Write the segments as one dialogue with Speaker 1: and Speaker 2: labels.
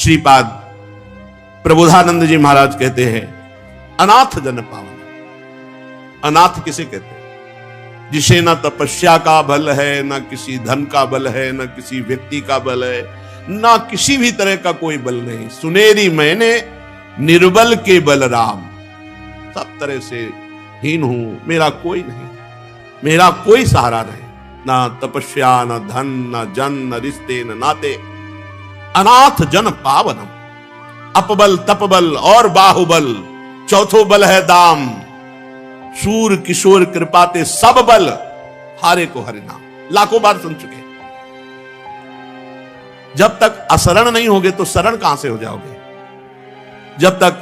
Speaker 1: श्रीपाद प्रबोधानंद जी महाराज कहते हैं, अनाथ जन पावन। अनाथ किसे कहते हैं? जिसे ना तपस्या का बल है, ना किसी धन का बल है, ना किसी व्यक्ति का बल है, ना किसी भी तरह का कोई बल नहीं। सुनेरी मैंने निर्बल के बलराम, सब तरह से हीन हूं, मेरा कोई नहीं, मेरा कोई सहारा नहीं, ना तपस्या, ना धन, ना जन, न रिश्ते, न नाते। अनाथ जन पावनम। अपबल, तपबल और बाहुबल, चौथो बल है दाम। सूर किशोर कृपाते सब बल, हारे को हरि नाम। लाखों बार सुन चुके। जब तक असरण नहीं होगे तो शरण कहां से हो जाओगे? जब तक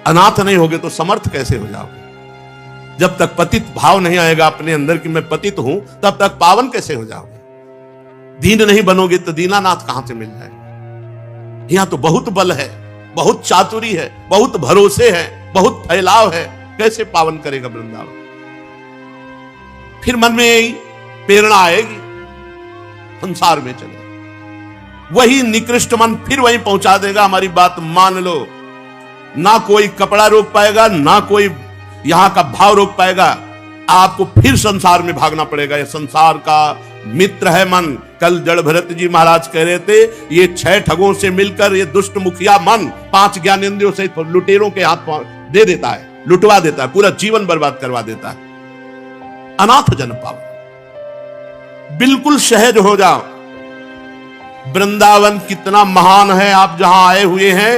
Speaker 1: अनाथ नहीं होगे तो समर्थ कैसे हो जाओगे? जब तक पतित भाव नहीं आएगा अपने अंदर कि मैं पतित हूं, तब तक पावन कैसे हो जाओगे? दीन नहीं बनोगे तो दीनानाथ कहां से मिल जाएगा? यहां तो बहुत बल है, बहुत चातुरी है, बहुत भरोसे है, बहुत फैलाव है। कैसे पावन करेगा वृंदावन? फिर मन में यही प्रेरणा आएगी, संसार में चले। वही निकृष्ट मन फिर वहीं पहुंचा देगा, हमारी बात मान लो। ना कोई कपड़ा रोक पाएगा, ना कोई यहां का भाव रोक पाएगा। आपको फिर संसार में भागना पड़ेगा। यह संसार का मित्र है मन। कल जड़ भरत जी महाराज कह रहे थे, ये 6 ठगों से मिलकर ये दुष्ट मुखिया मन 5 ज्ञानेंद्रियों से लुटेरों के हाथ दे देता है, लुटवा देता है, पूरा जीवन बर्बाद करवा देता है। अनाथ जन पावन, बिल्कुल सहज हो जाओ। वृंदावन कितना महान है। आप जहां आए हुए हैं,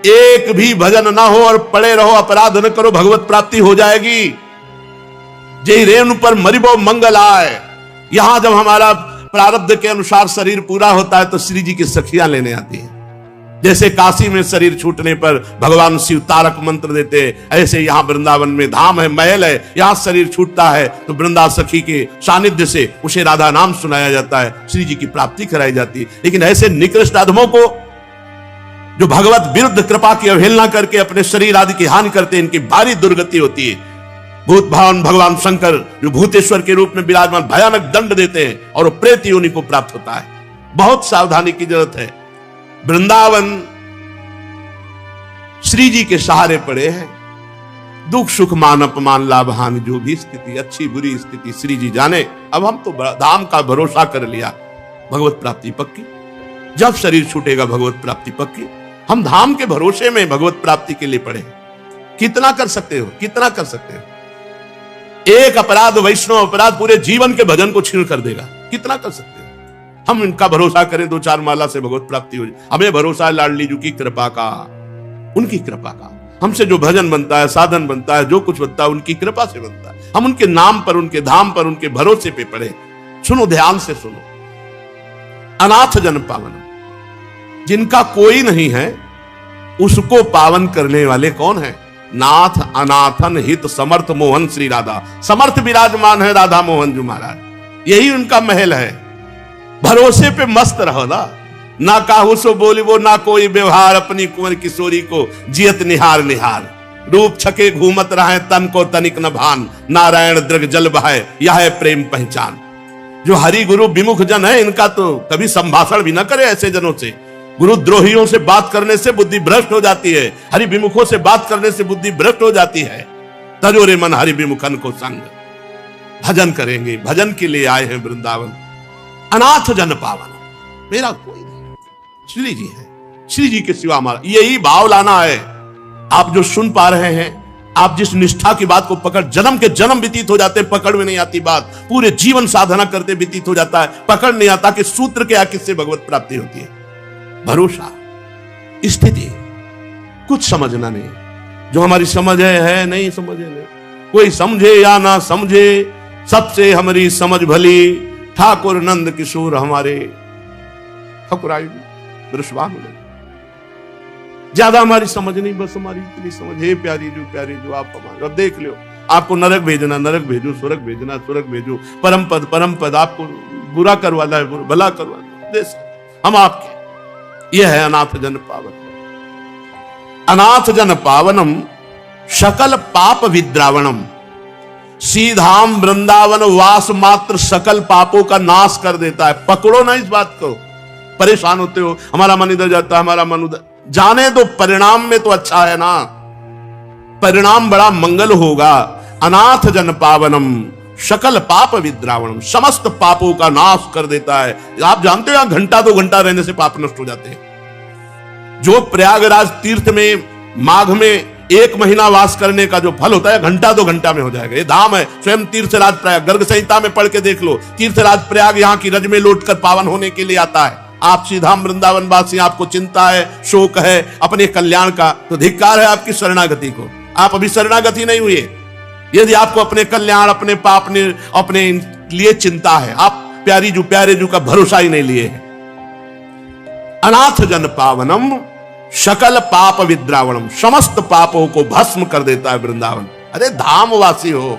Speaker 1: एक भी भजन ना हो और पड़े रहो, अपराध न करो, भगवत प्राप्ति हो जाएगी। जय रेणु पर मरिबो मंगल आए। यहां जब हमारा प्रारब्ध के अनुसार शरीर पूरा होता है तो श्री जी की सखियां लेने आती हैं। जैसे काशी में शरीर छूटने पर भगवान शिव तारक मंत्र देते, ऐसे यहां वृंदावन में धाम है, महल है, यहां शरीर छूटता है तो वृंदा सखी के सानिध्य से उसे राधा नाम सुनाया जाता है, श्री जी की प्राप्ति कराई जाती है। लेकिन ऐसे निकृष्ट अधमों को, जो भगवत विरुद्ध कृपा की अवहेलना करके अपने शरीर आदि की हानि करते हैं, इनकी भारी दुर्गति होती है। भूत भावन भगवान शंकर जो भूतेश्वर के रूप में विराजमान भयानक दंड देते हैं और वो प्रेत योनि को प्राप्त होता है। बहुत सावधानी की जरूरत है। वृंदावन श्री जी के सहारे पड़े हैं। दुख सुख मान अपमान लाभ हानि, जो भी स्थिति, अच्छी बुरी स्थिति श्री जी जाने। अब हम तो धाम का भरोसा कर लिया, भगवत प्राप्ति पक्की। जब शरीर छूटेगा भगवत प्राप्ति पक्की। हम धाम के भरोसे में भगवत प्राप्ति के लिए पड़े। कितना कर सकते हो? कितना कर सकते हो? एक अपराध, वैष्णव अपराध पूरे जीवन के भजन को छीन कर देगा। कितना कर सकते हो? हम इनका भरोसा करें, 2-4 माला से भगवत प्राप्ति हो जाए। हमें भरोसा है लाडली जी की कृपा का, उनकी कृपा का। हमसे जो भजन बनता है, साधन बनता है, जो कुछ बनता है उनकी कृपा से बनता है। हम उनके नाम पर, उनके धाम पर, उनके भरोसे पे पड़े। सुनो, ध्यान से सुनो। अनाथ जन पावन, जिनका कोई नहीं है उसको पावन करने वाले कौन है? नाथ अनाथन हित समर्थ मोहन श्री राधा। समर्थ विराजमान है राधा मोहन जी महाराज, यही उनका महल है। भरोसे पे मस्त रहो ना काहू सो बोली वो, ना कोई व्यवहार, अपनी कुंवर किशोरी को जियत निहार निहार। रूप छके घूमत रहे, तन को तनिक न भान, नारायण दृग जल बहाए, यह है प्रेम पहचान। जो हरि गुरु विमुख जन है, इनका तो कभी संभाषण भी न करे ऐसे जनों से। गुरु द्रोहियों से बात करने से बुद्धि भ्रष्ट हो जाती है, हरि विमुखों से बात करने से बुद्धि भ्रष्ट हो जाती है। तजोरे मन हरि विमुखन को संग। भजन करेंगे, भजन के लिए आए हैं वृंदावन। अनाथ जन पावन, मेरा कोई नहीं, श्री जी है। श्री जी के सिवा हमारा, यही भाव लाना है। आप जो सुन पा रहे हैं, आप जिस निष्ठा की बात को पकड़, जन्म के जन्म व्यतीत हो जाते, पकड़ में नहीं आती बात। पूरे जीवन साधना करते व्यतीत हो जाता है, पकड़ नहीं आता कि सूत्र क्या, किससे भगवत प्राप्ति होती है। भरोसा, स्थिति, कुछ समझना नहीं। जो हमारी समझ है नहीं समझे नहीं, कोई समझे या ना समझे, सबसे हमारी समझ भली। ठाकुर नंद किशोर हमारे ठकुराई वृषभानु, ज्यादा हमारी समझ नहीं, बस हमारी इतनी समझ है। प्यारी जो आप हमारे, अब देख लो, आपको नरक भेजना नरक भेजो, स्वर्ग भेजना स्वर्ग भेजो, परम पद, आपको बुरा करवाना है भला करवाना, हम आपके। यह है अनाथ जन पावन। अनाथ जन पावनम सकल पाप विद्रावणम। सीधाम वृंदावन वास मात्र सकल पापों का नाश कर देता है। पकड़ो ना इस बात को। परेशान होते हो, हमारा मन इधर जाता है, हमारा मन उधर, जाने दो, परिणाम में तो अच्छा है ना, परिणाम बड़ा मंगल होगा। अनाथ जन पावनम शकल पाप विद्रावणम, समस्त पापों का नाश कर देता है। आप जानते हो यहां घंटा 2 घंटा रहने से पाप नष्ट हो जाते हैं। जो प्रयागराज तीर्थ में माघ में 1 महीना वास करने का जो फल होता है, घंटा 2 घंटा में हो जाएगा। ये धाम है स्वयं तीर्थराज प्रयाग, गर्ग संहिता में पढ़ के देख लो। तीर्थराज प्रयाग यहाँ की रज में लौटकर पावन होने के लिए आता है। आप सीधा वृंदावन वासी, आपको चिंता है, शोक है अपने कल्याण का, तो धिक्कार है आपकी शरणागति को। आप अभी शरणागति नहीं हुए। यदि आपको अपने कल्याण, अपने पाप ने अपने लिए चिंता है, आप प्यारे जू का भरोसा ही नहीं लिए है। अनाथ जन पावनम शकल पाप विद्रावणम, समस्त पापों को भस्म कर देता है वृंदावन। अरे धामवासी हो,